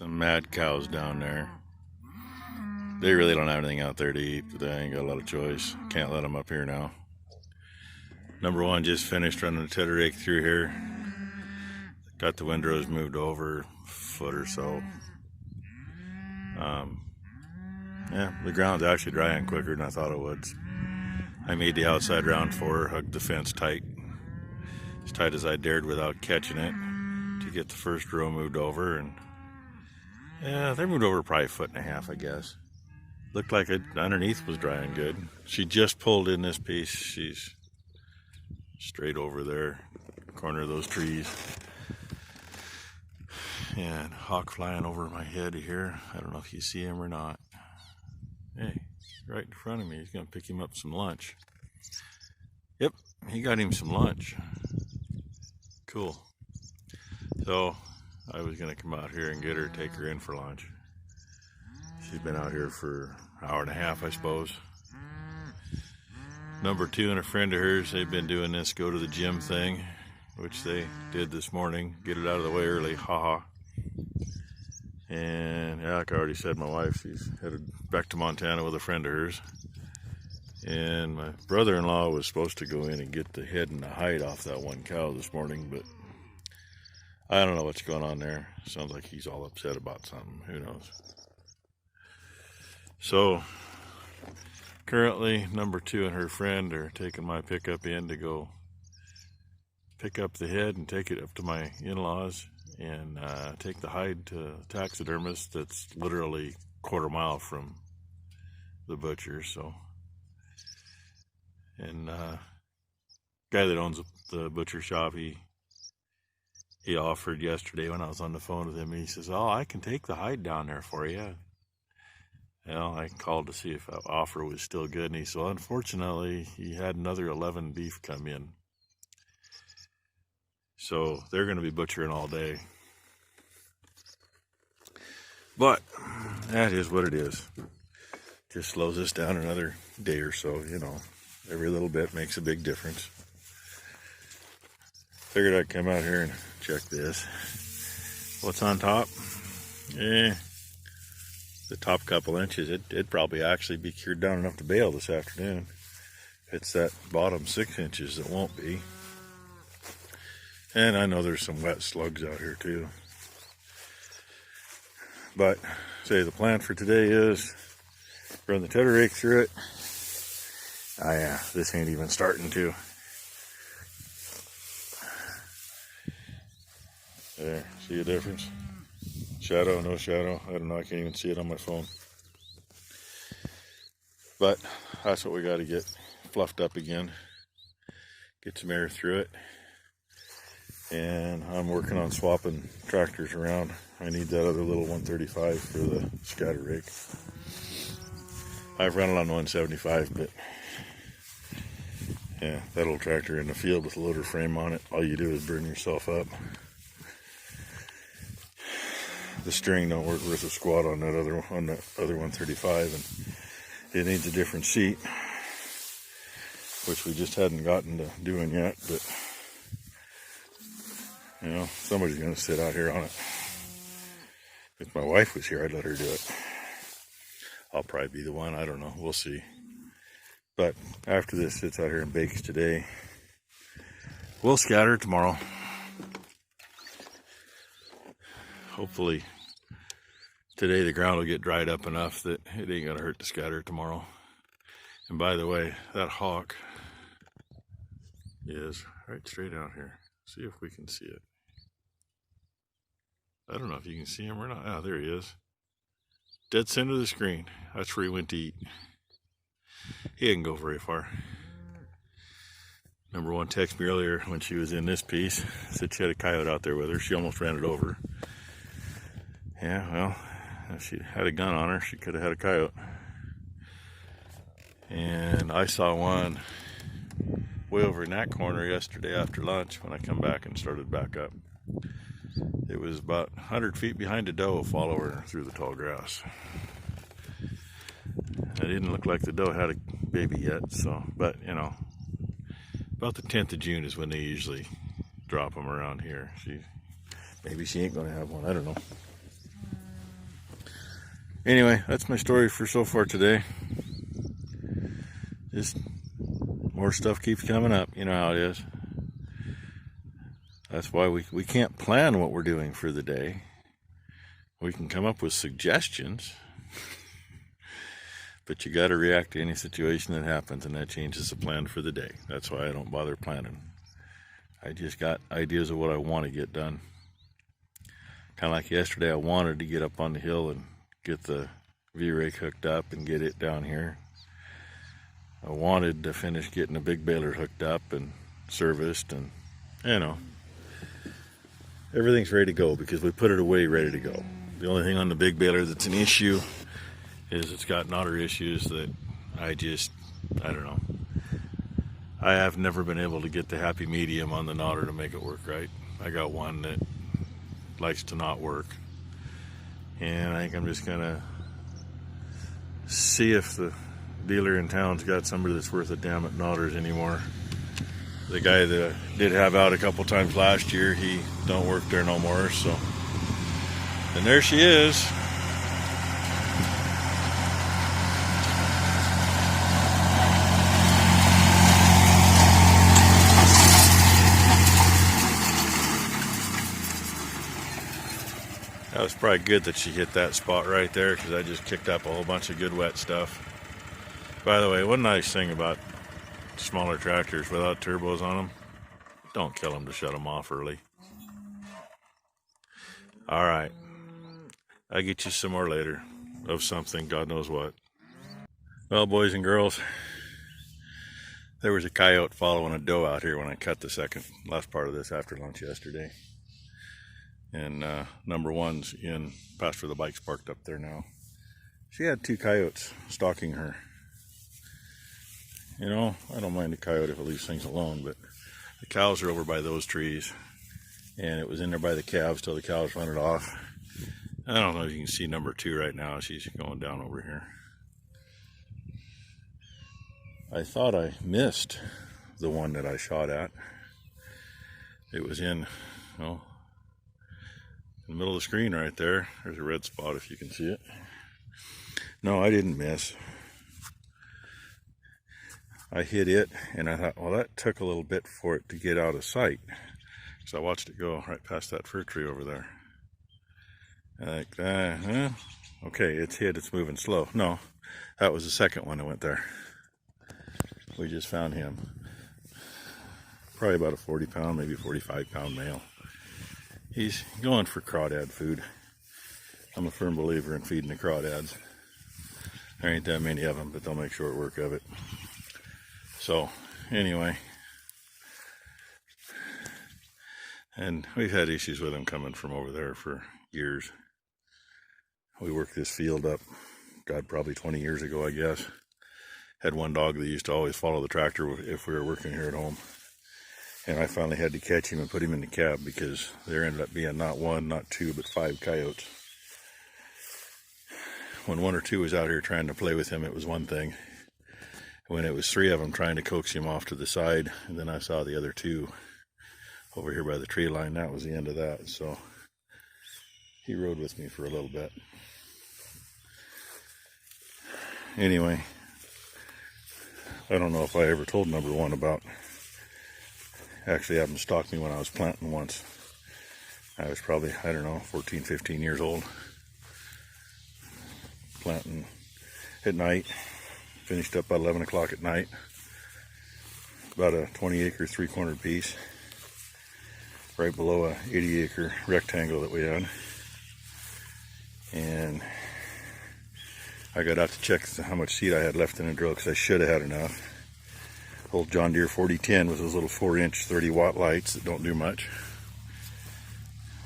Some mad cows down there. They really don't have anything out there to eat, but they ain't got a lot of choice. Can't let them up here now. Number one just finished running the tedder rake through here. Got the windrows moved over a foot or so. Yeah, the ground's actually drying quicker than I thought it would. I made the outside round for her, hugged the fence tight, as tight as I dared without catching it, to get the first row moved over. And yeah, they moved over probably a foot and a half, I guess. Looked like it underneath was drying good. She just pulled in this piece. She's straight over there, corner of those trees. And hawk flying over my head here. I don't know if you see him or not. Hey, right in front of me. He's gonna pick him up some lunch. Yep, he got him some lunch. Cool. So I was gonna come out here and get her, take her in for lunch. She's been out here for an hour and a half, I suppose. Number two and a friend of hers, they've been doing this go to the gym thing, which they did this morning. Get it out of the way early, haha. And yeah, like I already said, my wife, she's headed back to Montana with a friend of hers. And my brother-in-law was supposed to go in and get the head and the hide off that one cow this morning, but I don't know what's going on there. Sounds like he's all upset about something. Who knows? So currently, number two and her friend are taking my pickup in to go pick up the head and take it up to my in-laws and take the hide to a taxidermist that's literally a quarter mile from the butcher. So, and guy that owns the butcher shop, he offered yesterday when I was on the phone with him. He says, "Oh, I can take the hide down there for you." Well, I called to see if that offer was still good, and he said, well, unfortunately, he had another 11 beef come in. So they're going to be butchering all day. But that is what it is. Just slows us down another day or so, you know. Every little bit makes a big difference. Figured I'd come out here and check this. What's on top? The top couple inches, it'd probably actually be cured down enough to bale this afternoon. It's that bottom 6 inches that won't be. And I know there's some wet slugs out here too. But, say the plan for today is run the tedder rake through it. Oh yeah, this ain't even starting to. There, see the difference? Shadow, no shadow. I don't know, I can't even see it on my phone. But that's what we got to get fluffed up again. Get some air through it. And I'm working on swapping tractors around. I need that other little 135 for the scatter rake. I've run it on 175, but yeah, that old tractor in the field with a loader frame on it, all you do is burn yourself up. The steering don't work worth a squat on that other 135, and it needs a different seat, which we just hadn't gotten to doing yet. But you know, somebody's gonna sit out here on it. If my wife was here, I'd let her do it. I'll probably be the one. I don't know. We'll see. But after this sits out here and bakes today, we'll scatter tomorrow. Hopefully today the ground will get dried up enough that it ain't gonna hurt to scatter tomorrow. And by the way, that hawk is right straight out here. See if we can see it. I don't know if you can see him or not. Oh, there he is. Dead center of the screen. That's where he went to eat. He didn't go very far. Number one texted me earlier when she was in this piece. Said she had a coyote out there with her. She almost ran it over. Yeah, well, if she had a gun on her, she could have had a coyote. And I saw one way over in that corner yesterday after lunch when I come back and started back up. It was about 100 feet behind a doe following through the tall grass. It didn't look like the doe had a baby yet, so, but you know, about the 10th of June is when they usually drop them around here. Maybe she ain't gonna have one, I don't know. Anyway, that's my story for so far today. Just more stuff keeps coming up. You know how it is. That's why we can't plan what we're doing for the day. We can come up with suggestions, but you got to react to any situation that happens, and that changes the plan for the day. That's why I don't bother planning. I just got ideas of what I want to get done. Kind of like yesterday, I wanted to get up on the hill and get the V-rake hooked up and get it down here. I wanted to finish getting a big baler hooked up and serviced, and you know, everything's ready to go because we put it away ready to go. The only thing on the big baler that's an issue is it's got knotter issues that I don't know. I have never been able to get the happy medium on the knotter to make it work right. I got one that likes to not work. And I think I'm just gonna see if the dealer in town's got somebody that's worth a damn at knotters anymore. The guy that I did have out a couple times last year, he don't work there no more, so. And there she is. That was probably good that she hit that spot right there, because I just kicked up a whole bunch of good wet stuff. By the way, one nice thing about smaller tractors without turbos on them, don't kill them to shut them off early. All right, I'll get you some more later of something, God knows what. Well, boys and girls, there was a coyote following a doe out here when I cut the last part of this after lunch yesterday. And number one's in pasture. The bike's parked up there now. She had 2 coyotes stalking her. You know, I don't mind the coyote if it leaves things alone, but the cows are over by those trees, and it was in there by the calves till the cows run it off. I don't know if you can see number 2 right now. She's going down over here. I thought I missed the one that I shot at. It was in the middle of the screen right there. There's a red spot if you can see it. No, I didn't miss. I hit it, and I thought, well, that took a little bit for it to get out of sight. So I watched it go right past that fir tree over there. Like, okay, it's hit, it's moving slow. No, that was the second one that went there. We just found him. Probably about a 40-pound, maybe 45-pound male. He's going for crawdad food. I'm a firm believer in feeding the crawdads. There ain't that many of them, but they'll make short work of it. So, anyway. And we've had issues with him coming from over there for years. We worked this field up, God, probably 20 years ago, I guess. Had one dog that used to always follow the tractor if we were working here at home. And I finally had to catch him and put him in the cab because there ended up being not 1, not 2, but 5 coyotes. When 1 or 2 was out here trying to play with him, it was one thing. When it was 3 of them trying to coax him off to the side, and then I saw the other 2 over here by the tree line, that was the end of that. So he rode with me for a little bit. Anyway, I don't know if I ever told number 1 about actually having stalked me when I was planting once. I was probably, I don't know, 14, 15 years old. Planting at night. Finished up by 11 o'clock at night. About a 20-acre, 3-cornered piece. Right below a 80-acre rectangle that we had. And I got out to check how much seed I had left in the drill because I should have had enough. Old John Deere 4010 with those little 4-inch 30-watt lights that don't do much.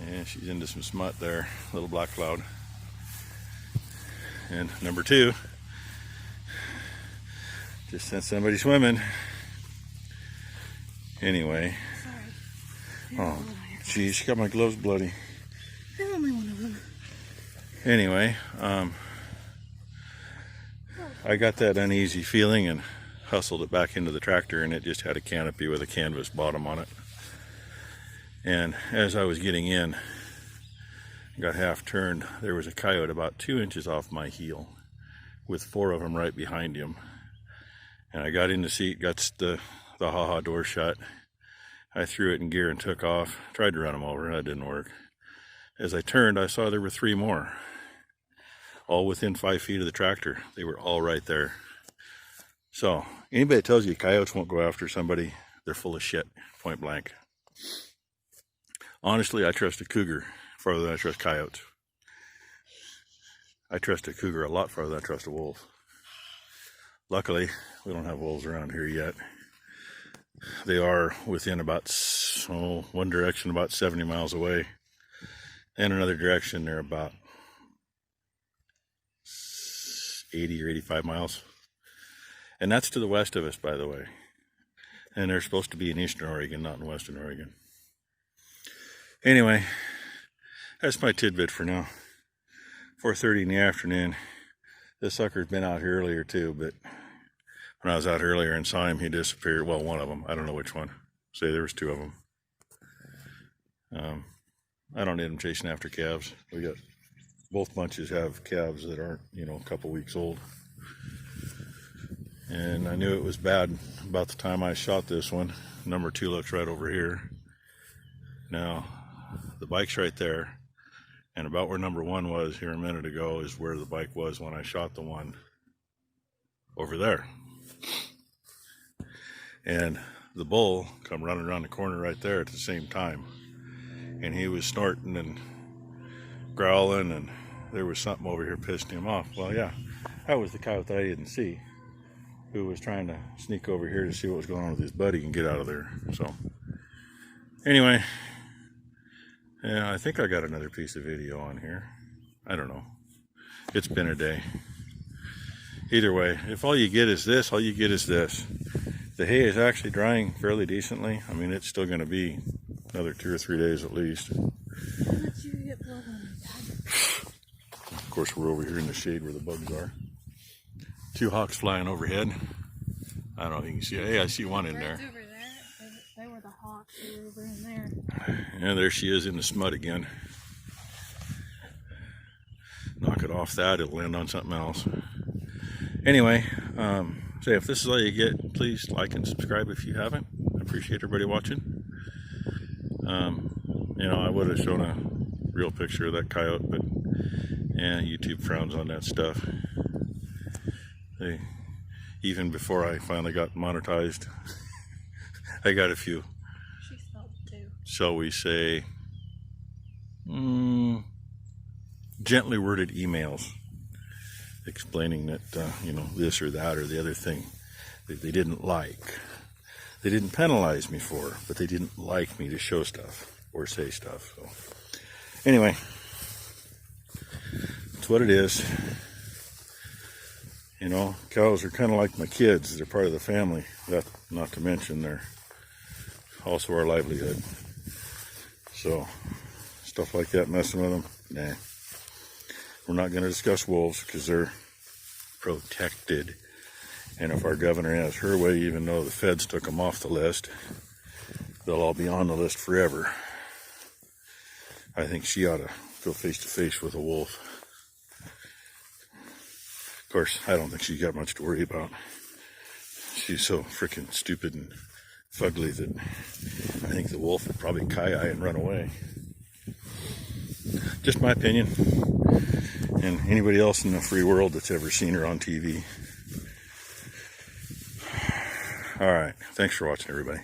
And she's into some smut there, little black cloud. And number 2 just sent somebody swimming. Anyway. Oh, geez, she got my gloves bloody. They're only one of them. Anyway, I got that uneasy feeling and hustled it back into the tractor, and it just had a canopy with a canvas bottom on it. And as I was getting in, got half turned, there was a coyote about 2 inches off my heel with 4 of them right behind him. And I got in the seat, got the ha-ha door shut. I threw it in gear and took off. Tried to run them over, that didn't work. As I turned, I saw there were 3 more, all within 5 feet of the tractor. They were all right there. So, anybody that tells you coyotes won't go after somebody, they're full of shit, point blank. Honestly, I trust a cougar farther than I trust coyotes. I trust a cougar a lot farther than I trust a wolf. Luckily, we don't have wolves around here yet. They are within about, one direction about 70 miles away, and another direction they're about 80 or 85 miles. And that's to the west of us, by the way. And they're supposed to be in eastern Oregon, not in western Oregon. Anyway, that's my tidbit for now. 4:30 in the afternoon. This sucker's been out here earlier too, but when I was out earlier and saw him, he disappeared. Well, one of them. I don't know which one. Say there was 2 of them. I don't need them chasing after calves. We got both bunches have calves that aren't, a couple weeks old. And I knew it was bad about the time I shot this one. Number 2 looks right over here. Now, the bike's right there. And about where number 1 was here a minute ago is where the bike was when I shot the one over there. And the bull come running around the corner right there at the same time. And he was snorting and growling, and there was something over here pissing him off. Well, yeah, that was the coyote that I didn't see, who was trying to sneak over here to see what was going on with his buddy and get out of there. So, anyway, yeah, I think I got another piece of video on here. I don't know. It's been a day. Either way, if all you get is this, all you get is this. The hay is actually drying fairly decently. I mean, it's still going to be another 2 or 3 days at least. Of course, we're over here in the shade where the bugs are. 2 hawks flying overhead. I don't know if you can see it. Hey, I see one in there. Over there. They were the hawks. They were over in there. And there she is in the smut again. Knock it off that, it'll land on something else. Anyway, say if this is all you get, please like and subscribe if you haven't. I appreciate everybody watching. I would have shown a real picture of that coyote, but YouTube frowns on that stuff. Even before I finally got monetized, I got a few, She smelled it too. shall we say, gently worded emails explaining that, this or that or the other thing that they didn't like. They didn't penalize me for, but they didn't like me to show stuff or say stuff. So, anyway, that's what it is. Cows are kind of like my kids. They're part of the family. That, not to mention, they're also our livelihood. So, stuff like that, messing with them, nah. We're not going to discuss wolves because they're protected. And if our governor has her way, even though the feds took them off the list, they'll all be on the list forever. I think she ought to go face to face with a wolf. Of course, I don't think she's got much to worry about. She's so freaking stupid and fugly that I think the wolf would probably ki-eye and run away. Just my opinion. And anybody else in the free world that's ever seen her on TV. All right. Thanks for watching, everybody.